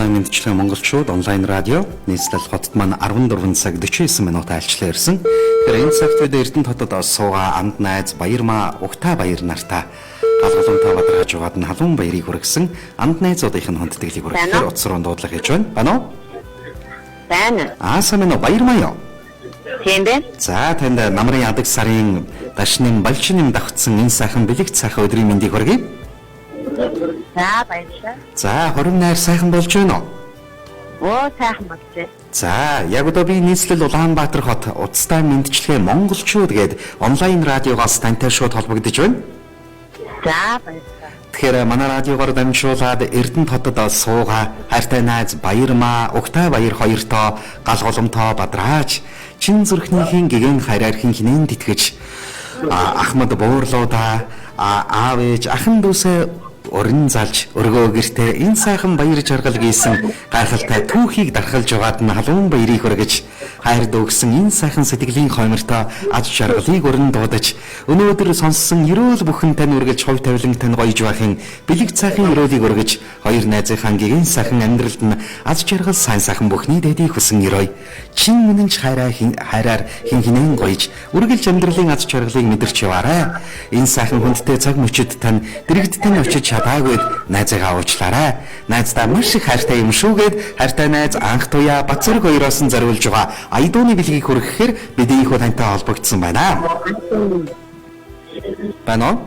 Монголын мэдчилгээ монголчууд онлайн радио нийслэл хотод маань 14 цаг 49 минут айлчлан ирсэн. Тэгэхээр энэ цагт бид Эрдэнэт хотод суугаа амд найз Баярмаа Угтай баяр нартай галгалуунтай бадрагаж яваад нь халуун баярыг хүргэсэн амд найзуудынх нь хүндэтгэлийг хүргэхээр утас руу дуудлага хийж байна. Байна уу? Байна. Сайн байна уу Баярмаа ёо? Тийм байна. За танд намрын ядаг сарын дашнын балчинын давхцсан энэ сайхан бэлэг сайхан өдрийн мэндийг хүргэе. За баярлалаа. За хорин найр сайхан болж байна уу? Оо сайхан болж байна. За яг одоо би нийслэл Улаанбаатар хот утастай мэдчилгээ монголчууд гээд онлайн радиогоос тантай шууд холбогдож байна. За баярлалаа. Тэгэхээр манай радиогоор дамжуулаад Эрдэнэт хотод суугаа хайртай найз Баярмаа Угтай баяр хоёртоо галголомтоо бадрааж чин зүрхнийхин гэгэн хараархин хинэн тэтгэж Ахмад буурлуудаа аав ээж ахан дүүсээ уран залж өргөө гэртээ энэ сайхан баяр жаргал гийсэн гайхалтай түүхийг дархалж яваад нь халуун баярыг хүргэж хайр дүүгсэн энэ сайхан сэтгэлийн хоймортой аж жаргалыг өрн дуудаж өнөөдөр сонссон ерөөл бүхэн тань үргэлж хувь тавилан тань гоёж байхын бэлэг цайхан ерөөлийг өргөж хоёр найзынхаа гэгэн сайхан амьдралд нь аж жаргал сайн сайхан бүхний дэдийг хүсэн ерөөй чин үнэнч хайраар хин гоёж үргэлж амьдралын аж жаргалыг мэдэрч яваарай. Энэ сайхан хүндтэй цаг мөчид тань дэрэгдтэн очиж чадаагүй найзаагаа уучлаарай. Найздаа маш их хайртай юм шүүгээд хайртай найз анх туяа Бацэрэг хоёроос нь зориулж байгаа Айдууны бэлгийг хүргэхээр бид ийхүү тантай холбогдсон байна. Байна уу?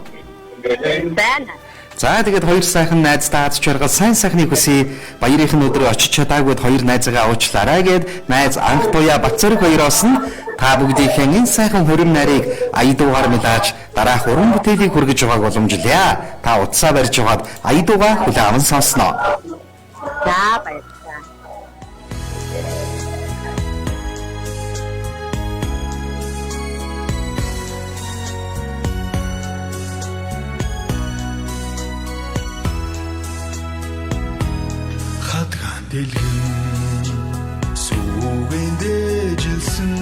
Байна. За тэгээд хоёр сайхан найздаа аз жаргал сайн сайхныг хүсье. Баярын өдрөө очиж чадаагүй хоёр найзаагаа уучлаарай гэд найз анх туяа Бацэрэг хоёроос нь та бүгдийнхэн энэ сайхан хөрөм нарыг Айдуугаар мэлааж дараах уран бүтээлийг хүргэж байгааг боломжлъя. Та утсаа барьж яваад Айдуугаа хүлээн аван сонсноо. За баярлалаа. Хатган дэлгэн сүүгэн дэжилсэн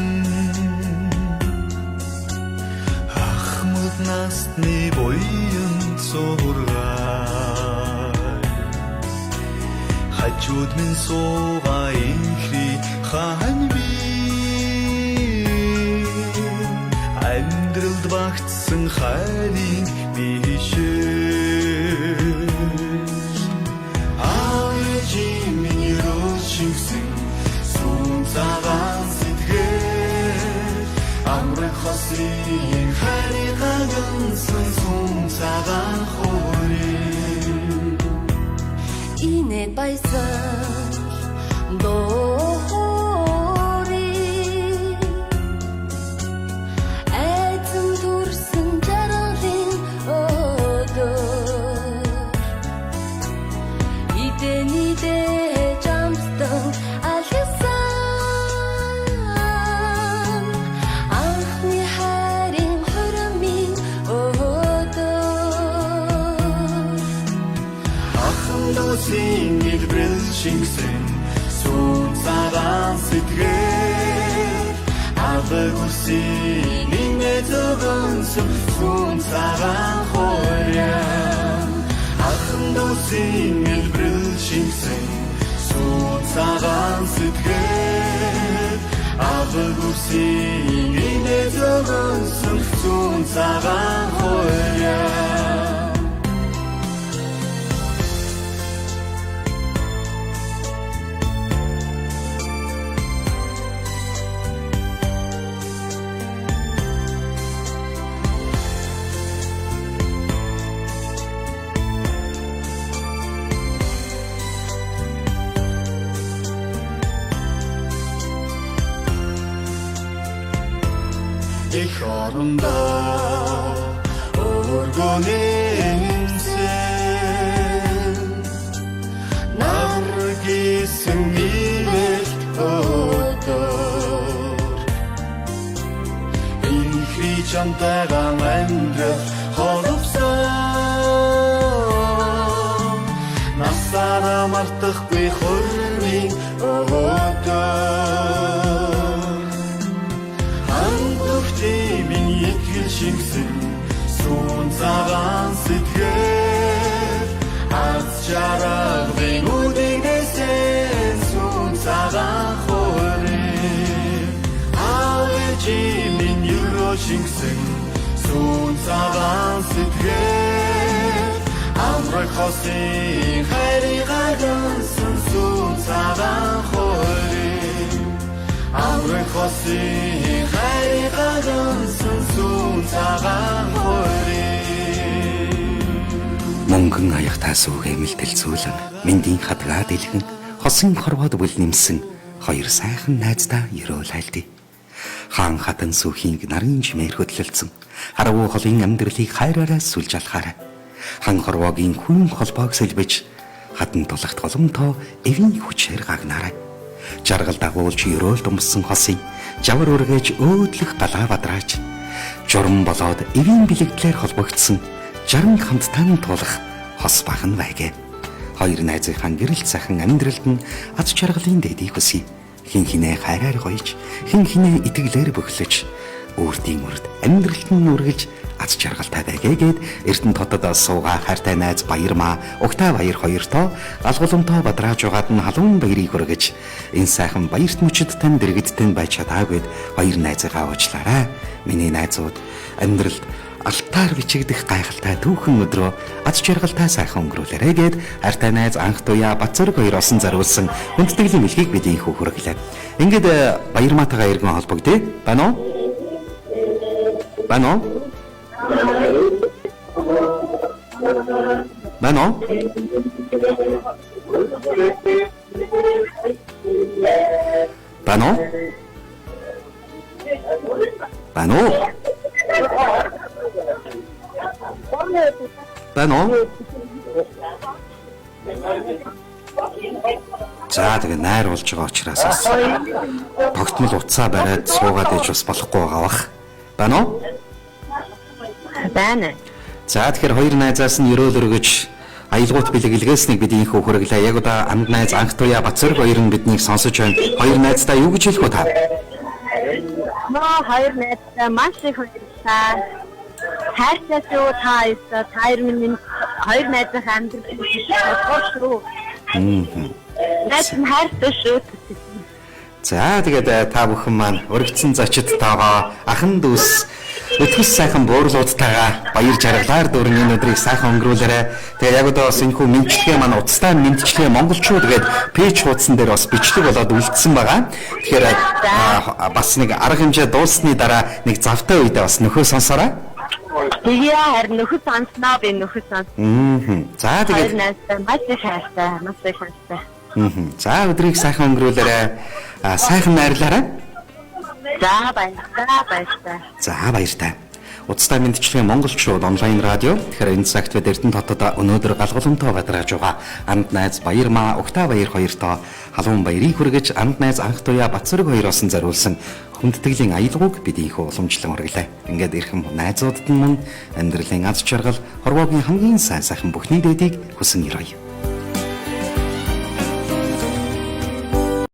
Ахмад насны буян сургай хажууд минь суугаа инхри хаан би амьдралд багтсан хайрын бишээ Цагаан сэтгэл амрах хосын хариган гэнсэн сум цагаан хөрийн Инээд баясаж доорий Айцэн төрсөн жаргалын өдөр Идэнидэ жамстан алгасан Сингэл брэл шингсэн сүүн цагаан сэтгэл аваг үсийн инээ зогонсон сүүн цагаан хойрян ахын дүүсингэл брэл шингсэн сүүн цагаан сэтгэл аваг үсийн инээ зогонсон сүүн цагаан хойрян Их орондоо өргөниймсэн наргисэн мивэлт өдөр инхри чамтайгаан амьдрал холбосон насаараа мартахгүй хөрмийн өдөр минь итгэл шингсэн сүүн цагаан сэтгэл аз жаргалын үднээсээ минь юроо шингэсэн сүүн цагаан сэтгэл амрах хосын хайрыг агнсан сүүн цагаан хойрын амрах хосын хайрыг агнсан сүүн цагаан хойрын Мөнгөн аягтаа сүүгээ мэлтэлцүүлэн мэндийн хадгаа дэлгэн хосын хорвоод бүл нэмсэн хоёр сайхан найздаа ерөөл айлдъя. Хаан хатан сүүхийг нарын чимээр хөдлөлцөн харвуу холын амьдралыг хайраараа сүлж алхаарай. Хан хорвоогийн хүн холбоог сэлбэж хатан тулахт голомтоо эвийн хүчээр гагнаарай. Жаргал дагуулж ерөөл думсан хосыг жавар үргэж өөдлөх галаа бадраач. Журам болоод эвийн бэлэгдлэр холбогдсон 60 хамттан тулах хос бахан байгээ. Хоёр найзынхаа гэрэл сайхан амьдралд нь аз жаргалын дэдийг хүсье. Хин хинээ хайраар гоёж, хин хинээ итгэлээр бөхлөж, өөртийн үрд амьдралд нь үргэлж аз жаргалтай байгээгээд Эрдэнэт хотод суугаа хайртай найз Баярмаа, Угтай баяр хоёртоо галгууламтоо бадрааж угаад нь халуун баярыг хүргэж, энэ сайхан баярт мөчөд тань дэрэгдтэн байж чадаагүйд хоёр найзыгаа уучлаарай. Миний найзууд амьдралд алтаар бичигдэх гайхалтай түүхэн өдрөө аз жаргалтай сайхан өнгөрүүлээрэй гэд хайртай найз анх туяа Бацүрэг хоёр осон зариулсан хүндэтгэлийн мэлхийг бидний хүүхрэглээ. Ингээд Баярмаатайгаа иргэн холбогдъё. Байна уу? Байна уу? Байна уу? Байна уу? Байна уу? Байна уу? За тэгээ найр болж байгаа учраас тогтмол утсаа бариад суугаад иж бас болохгүй байгаа бах. Байна уу? Байна. За тэгэхээр хоёр найзаас нь ерөөл өргөж аялгуут бэлэг илгээснийг бидний хүүхрэглээ. Яг одоо амд найз анх туяа Бацүрэг хоёр нь биднийг сонсож байна. Хоёр найздаа юу гэж хэлэх вэ та? Маа хоёр найзтай маш их баярлалаа. Хайртай шүү та хоёр минь хоёр найзын амьдрал шүү. Найз нь хайртай шүү. За тэгээд та бүхэн маань өргөцсөн зочид тоогоо ахан дүүс өтгөс сайхан буурлуудтайгаа баяр жаргалаар дөрвөн энэ өдрийг сайхан өнгөрүүлээрэй. Тэгээд яг одоо бас энэхүү мэдчилгээ маань уцтай мэдчилгээ монголчууд гээд пэйж хуудсан дээр бас бичлэг болоод үлдсэн байгаа. Тэгэхээр бас нэг арга хэмжээ дууссаны дараа нэг завтай үедээ бас нөхөө сонсоорой. Тэгээ харин нөхөд сонсноо би нөхөд сонс. За тэгээд хоёр найзтай маш их хайртай, маш их хайртай. За өдрийг сайхан өнгөрүүлээрэй. Сайхан найрлаарай. За баярлалаа. За баяртай. Уцтай мэдчилгээ монголчууд онлайн радио. Тэгэхээр энэ цагт бид Эрдэнэт хотод өнөөдөр галгууламтаа бадрааж байгаа амд найз Баярмаа, Угтай баяр хоёртоо халуун баярыг хүргэж амд найз анх туяа Бацүрэг хоёроос нь зариулсан хүндэтгэлийн аялгауг бидийнхүү уламжлан ургалаа. Ингээд эрхэм найзуудад нь мөн амьдралын аз жаргал, хорвоогийн хамгийн сайн сайхан бүхний дэдийг хүсэн ирье.